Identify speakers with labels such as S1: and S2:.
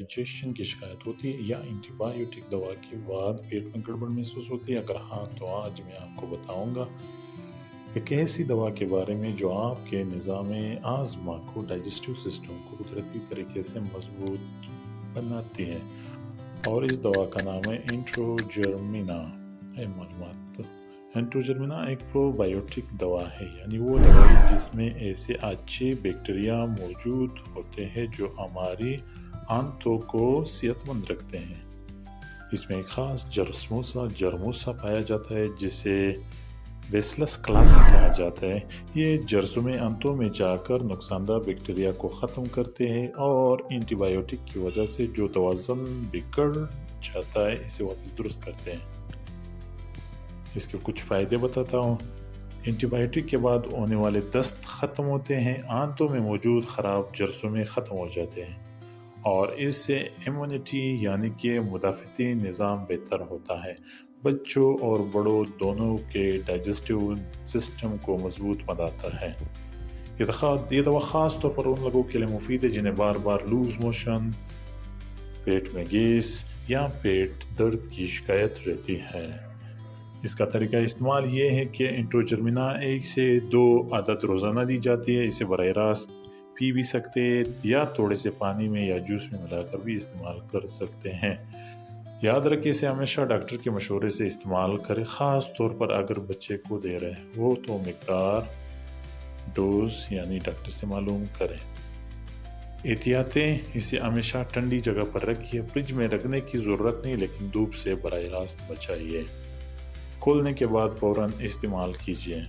S1: Digestion की शिकायत होती है या एंटीबायोटिक दवा के बाद पेट में गड़बड़ महसूस होती है? अगर हाँ, तो आज मैं आपको बताऊंगा एक ऐसी दवा के बारे में जो आपके निज़ाम आज़मा को, डाइजेस्टिव सिस्टम को कुदरती तरीके से मजबूत बनाती है। और इस दवा का नाम है इंट्रोजर्मिना। है मालूमात, एंट्रोजर्मिना एक प्रोबायोटिक दवा है, यानी वो दवाई जिसमें ऐसे अच्छे बैक्टीरिया मौजूद होते हैं जो हमारी आंतों को सेहतमंद रखते हैं। इसमें एक खास जरमूसा पाया जाता है जिसे बेसिलस क्लासिक कहा जाता है। ये जरसूमे आंतों में जाकर नुकसानदार बैक्टीरिया को ख़त्म करते हैं और एंटीबायोटिक की वजह से जो तवाज़ुन बिगड़ जाता है इसे वापस दुरुस्त करते हैं। इसके कुछ फ़ायदे बताता हूँ। एंटीबायोटिक के बाद होने वाले दस्त ख़त्म होते हैं, आंतों में मौजूद ख़राब जरसूमे ख़त्म हो जाते हैं और इससे इम्यूनिटी यानी कि मुदाफ़ती निज़ाम बेहतर होता है। बच्चों और बड़ों दोनों के डाइजेस्टिव सिस्टम को मजबूत बनाता है। ये दवा ख़ास तौर पर उन लोगों के लिए मुफीद है जिन्हें बार बार लूज मोशन, पेट में गैस या पेट दर्द की शिकायत रहती है। इसका तरीका इस्तेमाल ये है कि इंट्रोजर्मिना 1 से 2 आदत रोज़ाना दी जाती है। इसे बराह रास्त पी भी सकते हैं या थोड़े से पानी में या जूस में मिलाकर भी इस्तेमाल कर सकते हैं। याद रखें, इसे हमेशा डॉक्टर के मशवरे से इस्तेमाल करें, ख़ास तौर पर अगर बच्चे को दे रहे हो तो मिकदार डोज यानी डॉक्टर से मालूम करें। एहतियातें, इसे हमेशा ठंडी जगह पर रखिए, फ्रिज में रखने की ज़रूरत नहीं, लेकिन धूप से बराह रास्त बचाइए। खोलने के बाद फ़ौरन इस्तेमाल कीजिए।